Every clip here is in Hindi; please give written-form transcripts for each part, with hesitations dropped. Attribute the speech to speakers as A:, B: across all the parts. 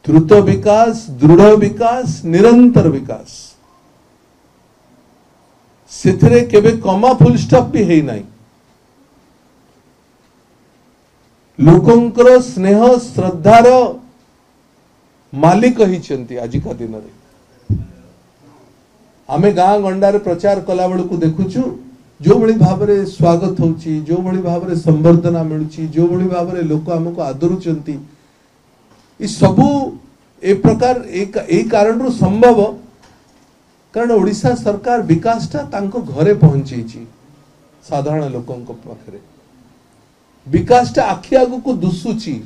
A: द्रुत विकास, दृढ़ विकास, निरंतर विकास से केबे कमा फुल स्टॉप भी है नहीं। लोकंकर स्नेह श्रद्धार मालिक ही आजिका दिन में आमे गाँ गंडार प्रचार कला बेलू देखुचु जो भली भाव में स्वागत होची, जो भली भाव में संबर्धना मिलुची, जो भली भाव में लोक आमको आदरुचंती, सबू ए प्रकार ए कारण रु संभव कारण ओडिशा सरकार विकास टा तांको घरे पहुंची साधारण लोकों पाखरे विकास टा आखि आगु को दुसुची।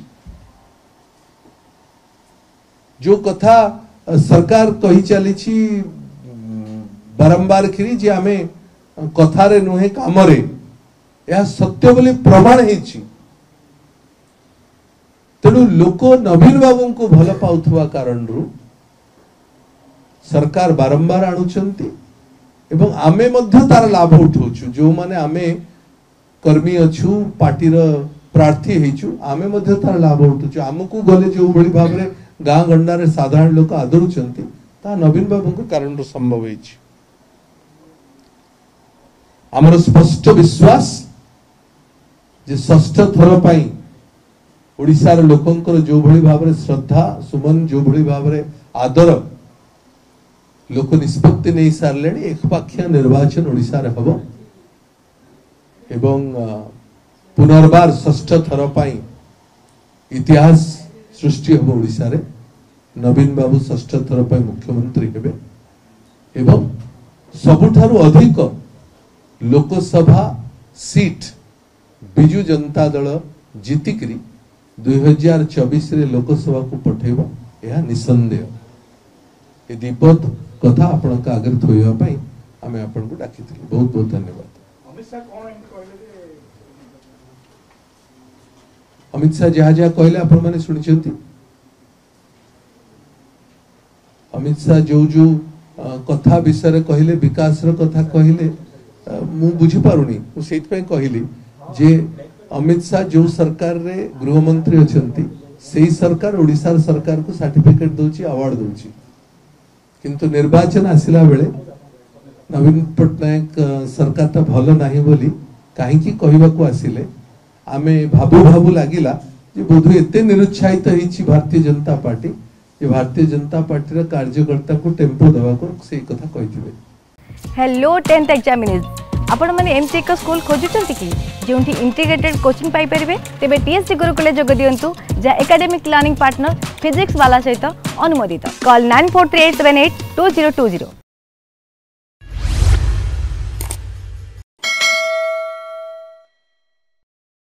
A: जो कथा सरकार कही चली बारंबार खिरी जे आमे कथारे नुहे कामरे यह सत्य बोली प्रमाण है। तेणु लोक नवीन बाबू को भल पाउथुवा कारण रु सरकार बारंबार आणुचंती एवं आमे मध्य तार लाभ उठाउछु। जो माने आमे कर्मी अच्छु पार्टीर प्रार्थी हेचु आमे मध्य तार लाभ उठाउछु। आमको गले जो भली भाव में गाँ गंडारे साधारण लोक आदरुचंती ता नवीन बाबू को कारण रु संभव हेछि। आमर स्पष्ट विश्वास जे षष्ठ थर पाई ओडिशार लोकंकर जो भली भाव में श्रद्धा सुमन जो भली भाव में आदर लोक निष्पत्ति नहीं सारे एकपाखिया निर्वाचन ओडिशार हब एवं पुनर्बार षष्ठ थर पाई इतिहास सृष्टि हब ओडिशारे। नवीन बाबू षष्ठ थर पाई मुख्यमंत्री हेबे एवं सबुठारु अधिक लोकसभा सीट बिजु जनता दल जीतिकरी 2024 रे लोकसभा को पठेबा यह निसंदेह। ए दीपद कथा आपण का आगे थोइबा पई आमे आपण को डाकिथिलु। बहुत बहुत धन्यवाद। अमित शाह जहा जहा कहले आपण माने सुनिचंती। अमित शाह जो जो कथा विषय कहले विकास रो कथा कहले मु बुझी पारुनी मु सेत पे कहली जे अमित शाह जो सरकार रे गृह मंत्री अछंती सेही सरकार ओडिशा सरकार को सर्टिफिकेट दोची अवार्ड दोची किंतु निर्वाचन आसिला बेले नवीन पटनायक सरकार ता भलो नाही बोली काहे की कहबा को आसिले आमे भाबू भाबू लागिला जे बोधु एते निरुत्साहित हिची भारतीय जनता पार्टी जे भारतीय जनता पार्टी रा कार्यकर्ता को टेम्पो देवा को सेही कथा कहिथिबे।
B: हेलो 10th एग्जामिनीज आपण माने एमसी एक स्कूल खोजुचंती कि जोंठी इंटीग्रेटेड कोचिंग पाई परिबे तेबे टीएससी गुरुकुल जोग दियंतु जा एकेडमिक लर्निंग पार्टनर फिजिक्स वाला सहित अनुमोदित। कॉल 9438782020।